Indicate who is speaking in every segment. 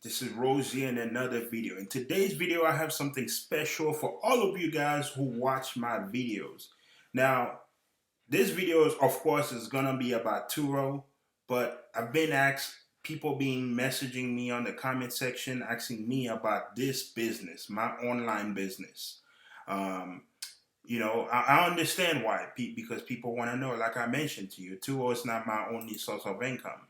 Speaker 1: This is Rosie in another video. In today's video, I have something special for all of you guys who watch my videos. Now, this video is, of course, is gonna be about Turo, but I've been asked, people being messaging me on the comment section, asking me about this business, my online business. Um, I understand why, because people want to know. Like I mentioned to you, Turo is not my only source of income.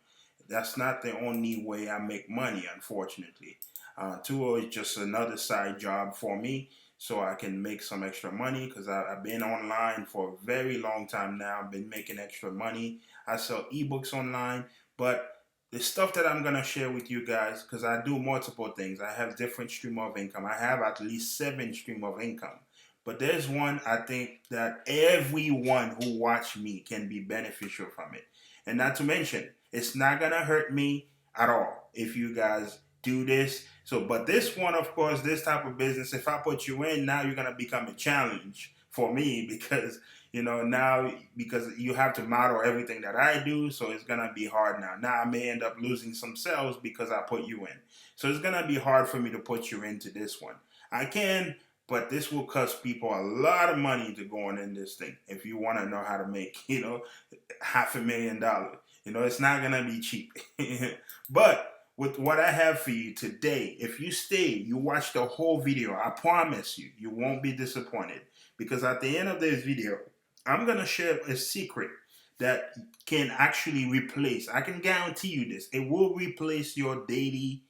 Speaker 1: That's not the only way I make money, unfortunately. Turo is just another side job for me, so I can make some extra money because I've been online for a very long time now. I've been making extra money. I sell ebooks online, but the stuff that I'm gonna share with you guys, because I do multiple things. I have different stream of income. I have at least 7 stream of income. But there's one I think that everyone who watch me can be beneficial from it. And not to mention, it's not gonna hurt me at all if you guys do this. So, but this one, of course, this type of business, if I put you in, now you're gonna become a challenge for me because now because you have to model everything that I do, so it's gonna be hard now. Now I may end up losing some sales because I put you in. So it's gonna be hard for me to put you into this one. I can, but this will cost people a lot of money to go on in this thing. If you want to know how to make, $500,000, it's not going to be cheap. But with what I have for you today, if you stay, you watch the whole video, I promise you, you won't be disappointed. Because at the end of this video, I'm going to share a secret that can actually replace, I can guarantee you this, it will replace your daily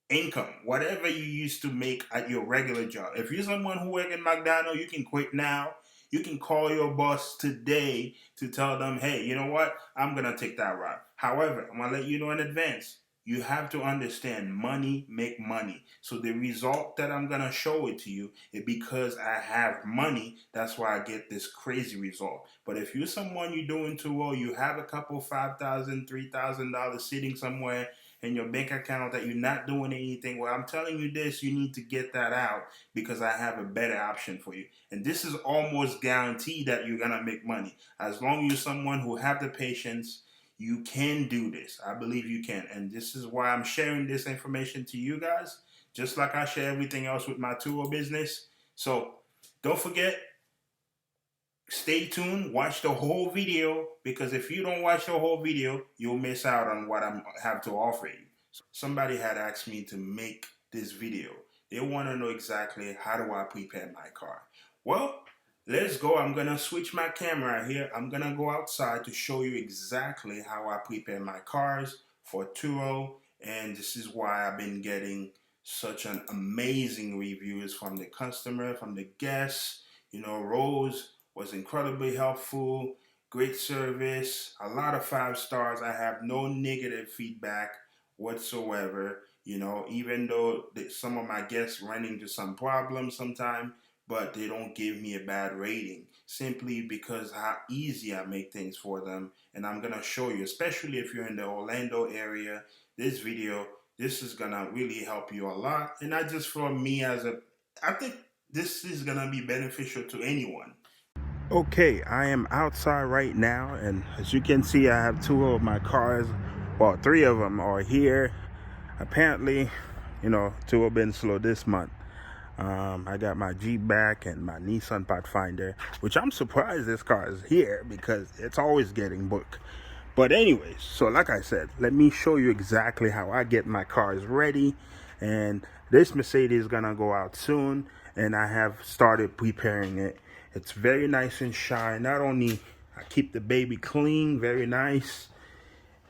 Speaker 1: income, whatever you used to make at your regular job. If you're someone who works in McDonald's, you can quit now. You can call your boss today to tell them, hey, you know what? I'm going to take that route. However, I'm going to let you know in advance. You have to understand money make money. So the result that I'm going to show it to you is because I have money. That's why I get this crazy result. But if you're someone you're doing too well, you have a couple $5,000, $3,000 sitting somewhere in your bank account that you're not doing anything, well, I'm telling you this, you need to get that out because I have a better option for you. And this is almost guaranteed that you're going to make money. As long as you're someone who have the patience, you can do this. I believe you can. And this is why I'm sharing this information to you guys, just like I share everything else with my Turo business. So don't forget, stay tuned, watch the whole video, because if you don't watch the whole video, you'll miss out on what I have to offer you. Somebody had asked me to make this video. They want to know exactly how do I prepare my car. Well, let's go. I'm going to switch my camera here. I'm going to go outside to show you exactly how I prepare my cars for Turo. And this is why I've been getting such an amazing reviews from the customer, from the guests. Rose was incredibly helpful, great service, a lot of 5 stars. I have no negative feedback whatsoever, even though some of my guests run into some problems sometimes, but they don't give me a bad rating simply because how easy I make things for them. And I'm going to show you, especially if you're in the Orlando area, this video, this is going to really help you a lot. And not just for me I think this is going to be beneficial to anyone. Okay, I am outside right now, and as you can see, I have 2 of my cars. Well, 3 of them are here. Apparently, 2 have been slow this month. I got my Jeep back and my Nissan Pathfinder, which I'm surprised this car is here because it's always getting booked. But anyways, so like I said, let me show you exactly how I get my cars ready. And this Mercedes is gonna go out soon, and I have started preparing it. It's very nice and shiny. Not only I keep the baby clean, very nice,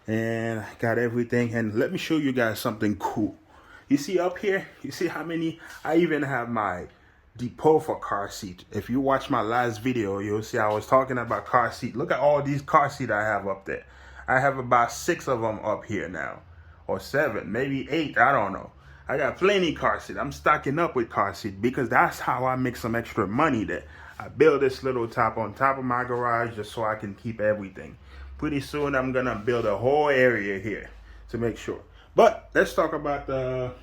Speaker 1: and I got everything. And let me show you guys something cool. You see up here, you see how many, I even have my depot for car seat. If you watch my last video, you'll see I was talking about car seat. Look at all these car seat I have up there. I have about 6 of them up here now, or 7, maybe 8, I don't know. I got plenty car seat. I'm stocking up with car seat because that's how I make some extra money there. I build this little top on top of my garage just so I can keep everything. Pretty soon I'm gonna build a whole area here to make sure. But let's talk about the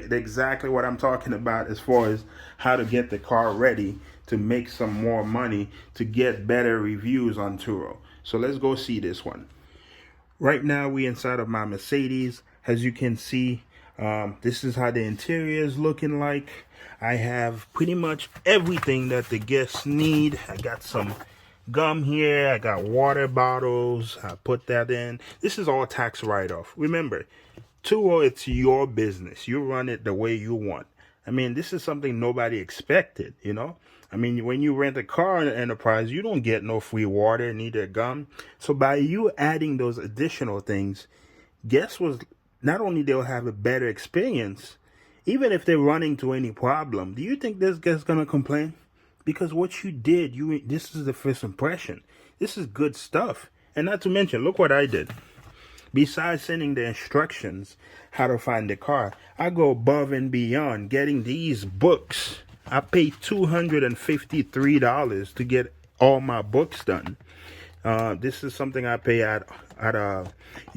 Speaker 1: exactly what I'm talking about as far as how to get the car ready to make some more money to get better reviews on Turo. So let's go see this one. Right now we inside of my Mercedes. As you can see, this is how the interior is looking like. I have pretty much everything that the guests need. I got some gum here. I got water bottles. I put that in. This is all tax write-off. Remember, Turo, it's your business. You run it the way you want. I mean, this is something nobody expected, you know? I mean, when you rent a car in an enterprise, you don't get no free water, neither gum. So by you adding those additional things, guests was not only they'll have a better experience, even if they're running to any problem, do you think this guest's gonna complain? Because what you did, this is the first impression. This is good stuff. And not to mention, look what I did. Besides sending the instructions how to find the car, I go above and beyond getting these books. I paid $253 to get all my books done. This is something I pay at a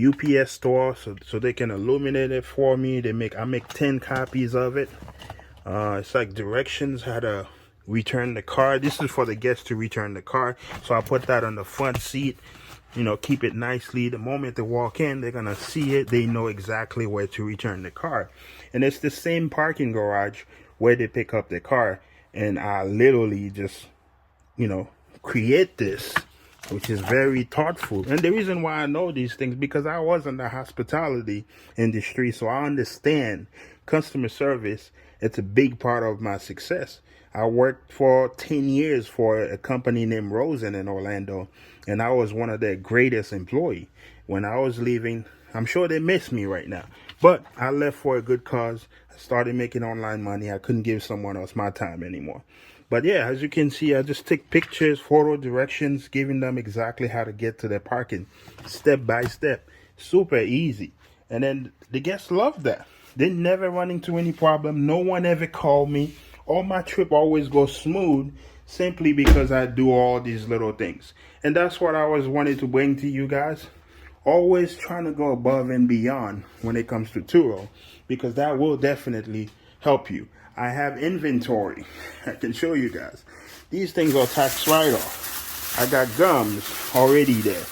Speaker 1: UPS store, so they can illuminate it for me. I make 10 copies of it. It's like directions how to return the car. This is for the guests to return the car, so I put that on the front seat. You know, keep it nicely. The moment they walk in, they're gonna see it. They know exactly where to return the car. And it's the same parking garage where they pick up the car. And I literally just, you know, create this, which is very thoughtful. And the reason why I know these things, because I was in the hospitality industry, so I understand customer service. It's a big part of my success. I worked for 10 years for a company named Rosen in Orlando, and I was one of their greatest employees. When I was leaving, I'm sure they miss me right now, but I left for a good cause. I started making online money. I couldn't give someone else my time anymore. But yeah, as you can see, I just take pictures, photo directions, giving them exactly how to get to their parking, step by step. Super easy. And then the guests love that. They never run into any problem. No one ever called me. All my trip always goes smooth simply because I do all these little things. And that's what I was wanting to bring to you guys. Always trying to go above and beyond when it comes to Turo, because that will definitely help you. I have inventory. I can show you guys. These things are tax write-off. I got gums already there.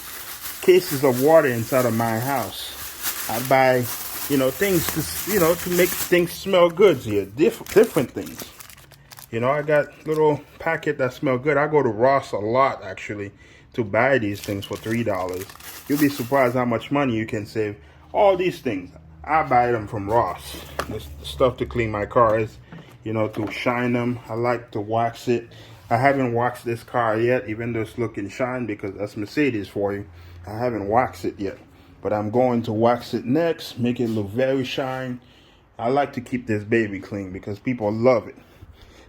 Speaker 1: Cases of water inside of my house. I buy, you know, things to, you know, to make things smell good here. Different things. You know, I got little packet that smell good. I go to Ross a lot, actually, to buy these things for $3. You'll be surprised how much money you can save. All these things, I buy them from Ross. This stuff to clean my cars, you know, to shine them. I like to wax it. I haven't waxed this car yet, even though it's looking shine, because that's Mercedes for you. I haven't waxed it yet, but I'm going to wax it next, make it look very shine. I like to keep this baby clean because people love it.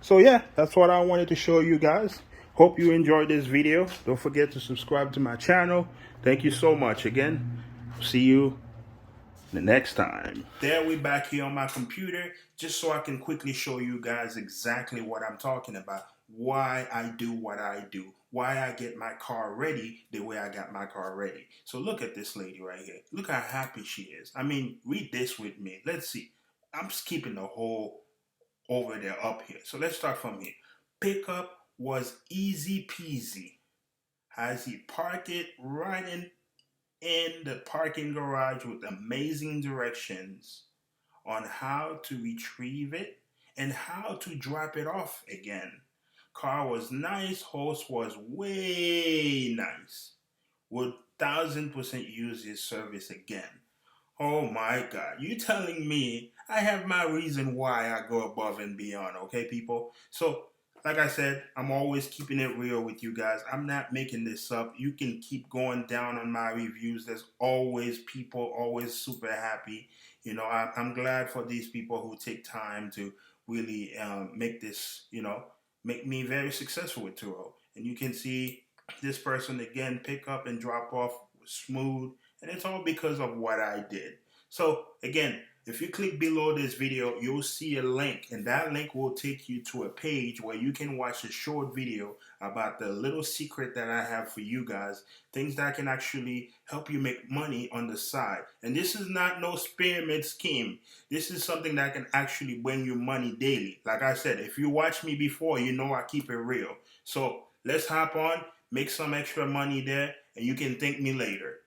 Speaker 1: So yeah, that's what I wanted to show you guys. Hope you enjoyed this video. Don't forget to subscribe to my channel. Thank you so much again. See you the next time. There, we back here on my computer, just so I can quickly show you guys exactly what I'm talking about. Why I do what I do. Why I get my car ready the way I got my car ready. So look at this lady right here. Look how happy she is. I mean, read this with me. Let's see. I'm just keeping the whole over there up here. So let's start from here. Pickup was easy peasy. As he parked it right in the parking garage with amazing directions on how to retrieve it and how to drop it off again. Car was nice, host was way nice. Would 1000% use his service again. Oh my God, you telling me I have my reason why I go above and beyond, okay, people? So, like I said, I'm always keeping it real with you guys. I'm not making this up. You can keep going down on my reviews. There's always people, always super happy. You know, I'm glad for these people who take time to really make this, you know, make me very successful with Turo. And you can see this person again pick up and drop off smooth, and it's all because of what I did. So again, if you click below this video, you'll see a link, and that link will take you to a page where you can watch a short video about the little secret that I have for you guys, things that can actually help you make money on the side. And this is not no pyramid scheme. This is something that can actually bring you money daily. Like I said, if you watch me before, you know I keep it real. So let's hop on, make some extra money there, and you can thank me later.